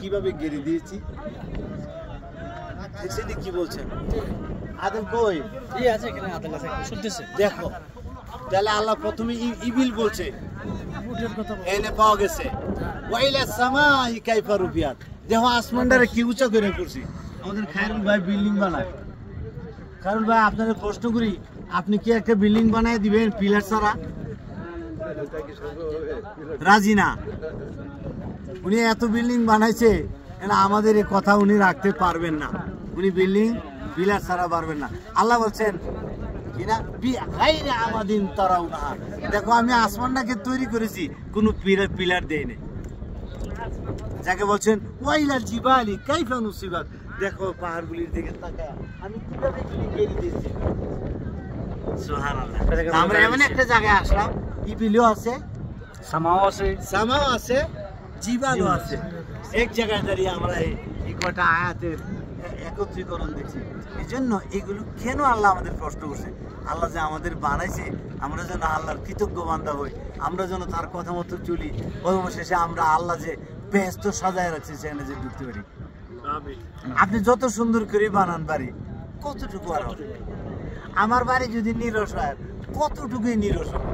কিভাবে গেড়ে দিয়েছি। কি বলছেন আদম কই? আছে এখানে আদম আছে শুনতেছে। দেখো তাহলে আল্লাহ প্রথমে ইবিল বলছে এনে পাওয়া গেছে ওয়াইলা সামাই কাইফা রুফিয়াত। দেখো আসমানটারে কি উঁচা করে করছি। আমাদের খায়রুল ভাই বিল্ডিং বানায়। খায়রুল ভাই আপনাদের প্রশ্ন করি, আপনি কি একটা বিল্ডিং বানায় দিবেন পিলার ছাড়া? রাজি না। উনি এত বিল্ডিং বানাইছে, আমাদের এই কথা উনি রাখতে পারবেন না। উনি বিল্ডিং পিলার ছাড়া পারবেন না। আল্লাহ বলছেন কিনা আমাদিন তারাও না। দেখো আমি আসমানটাকে তৈরি করেছি, কোনো পিলার দেয়নি। যাকে বলছেন ওয়াইলাল জিবালি কাইফা নুসিবাত। দেখো পাহাড়গুলির দিকে তাকায় আমি কিভাবে গেড়ে দিয়েছি। সুবহানাল্লাহ। আমরা এমন একটা জায়গায় আসলাম, ইবিলও আছে, সামাও আছে, জিবালও আছে। এক জায়গায় দাঁড়িয়ে আমরা এই কয়টা আয়াতের একত্রীকরণ দেখছি। এই জন্য এগুলো কেন আল্লাহ আমাদের প্রশ্ন করছে? আল্লাহ যে আমাদের বানাইছে, আমরা যেন আল্লাহর কৃতজ্ঞ বান্দা হই, আমরা যেন তার কথা মতো চলি, অবশেষে আমরা আল্লাহ যে ব্যস্ত সাজায় রাখছে সেখানে যে ঢুকতে পারি। আপনি যত সুন্দর করে বানান বাড়ি, কতটুকু আর হবে? আমার বাড়ি যদি নিরস হয়, কতটুকুই নিরস হবে।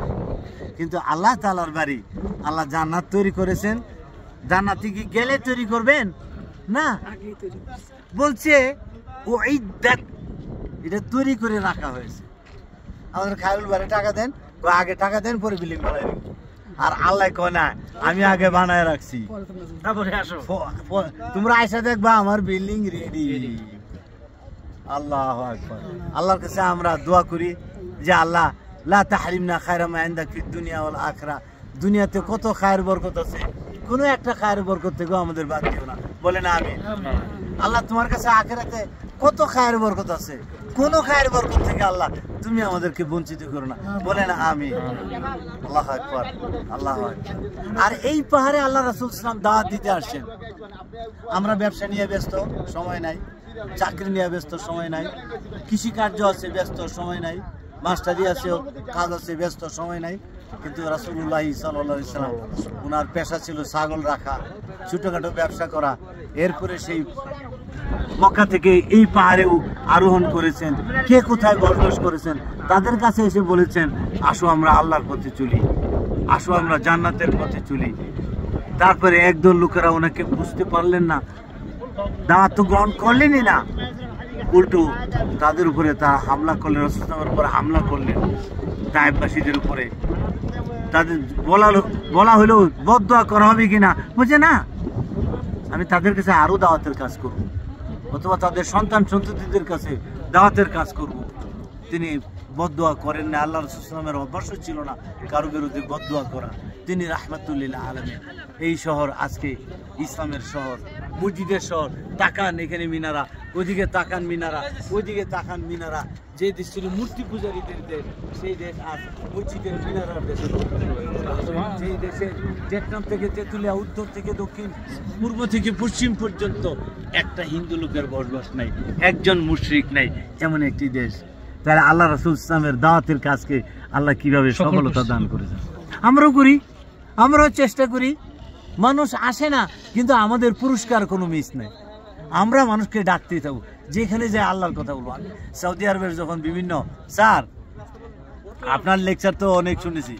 কিন্তু আল্লাহ তাআলার বাড়ি, আল্লাহ জান্নাত তৈরি করেছেন। জান্নাতে কি গেলে তৈরি করবেন না, বলছে ও এটা তৈরি করে রাখা হয়েছে। আমাদের খায়রুল ভাই টাকা দেন, আগে টাকা দেন পরে বিল্ডিং বানাই। আর আল্লাহ কয় না আমি আগে বানায় রাখছি, তারপরে আসো তোমরা আয়সা দেখবা আমার বিল্ডিং রেডি। আল্লাহু আকবার। আল্লাহর কাছে আমরা দোয়া করি যে আল্লাহ লা তাহরিমনা খায়রা মা ইনদাক ফিদ দুনিয়া ওয়াল আখিরা। দুনিয়াতে কত খায়ের বরকত আছে, কোনো একটা খায়ের বরকত থেকেও আমাদের বাদ দিও না। বলে না আমিন। আল্লাহ তোমার কাছে আখিরাতে কত খায়ের বরকত আছে, কোন খায়ের বরকত থেকে আল্লাহ তুমি আমাদেরকে বঞ্চিত করো না। বলে না আমিন। আল্লাহু আকবার, আল্লাহু আকবার। আর এই পাহাড়ে আল্লাহ রাসূল সাল্লাল্লাহু আলাইহি ওয়াসাল্লাম দাওয়াত দিতে আসছেন। আমরা ব্যবসা নিয়ে ব্যস্ত, সময় নাই। চাকরি নিয়ে ব্যস্ত, সময় নাই। কৃষি কার্য আছে, ব্যস্ত, সময় নাই। মাস্টারি আছে, কাজ আছে, ব্যস্ত, সময় নাই। কিন্তু রাসূলুল্লাহ সাল্লাল্লাহু আলাইহি ওয়াসাল্লাম ওনার পেশা ছিল ছাগল রাখা, ছোটখাটো ব্যবসা করা। এরপরে সেই মক্কা থেকে এই পাহাড়েও আরোহণ করেছেন। কে কোথায় বসবাস করেছেন, তাদের কাছে এসে বলেছেন আসো আমরা আল্লাহর পথে চলি, আসো আমরা জান্নাতের পথে চলি। তারপরে একদল লোকেরা ওনাকে বুঝতে পারলেন না, দাওয়াত তো গ্রহণ করলেনই না, উল্টো তাদের উপরে তারা হামলা করলেন, রাসূলের উপরে হামলা করলেন, তায়েফবাসীদের উপরে। তাদের বলা হলো বদদোয়া করা হবে কিনা, বুঝে না আমি তাদের কাছে আরো দাওয়াতের কাজ করব, অথবা তাদের সন্তান সন্ততিদের কাছে দাওয়াতের কাজ করব। তিনি বদদোয়া করেন না। আল্লাহ রাসূল সাল্লাল্লাহু আলাইহি ওয়াসাল্লামের অভ্যাস ছিল না কারো বিরুদ্ধে বদদোয়া করা। তিনি রাহমাতুল আলামিন। এই শহর আজকে ইসলামের শহর, মসজিদের শহর। তাকান এখানে মিনারা, ওইদিকে তাকান মিনারা, ওইদিকে তাকান মিনারা। যে দেশ ছিল মূর্তি পূজারীদের দেশ, সেই দেশ আজ মসজিদের মিনারার দেশে। যেই দেশের ভিয়েতনাম থেকে তেঁতুলিয়া, উত্তর থেকে দক্ষিণ, পূর্ব থেকে পশ্চিম পর্যন্ত একটা হিন্দু লোকের বসবাস নাই, একজন মুশরিক নাই, এমন একটি দেশ। তাহলে আল্লাহ রাসূল ইসলামের দাওয়াতের কাজকে আল্লাহ কিভাবে সফলতা দান করেছেন। আমরাও করি, আমরাও চেষ্টা করি। মানুষ আসে না, কিন্তু আমাদের পুরস্কার কোনো মিস নেই। আমরা মানুষকে ডাকতেই থাকবো, যেখানে যায় আল্লাহর কথা বলবো। সৌদি আরবের যখন বিভিন্ন স্যার আপনার লেকচার তো অনেক শুনেছি,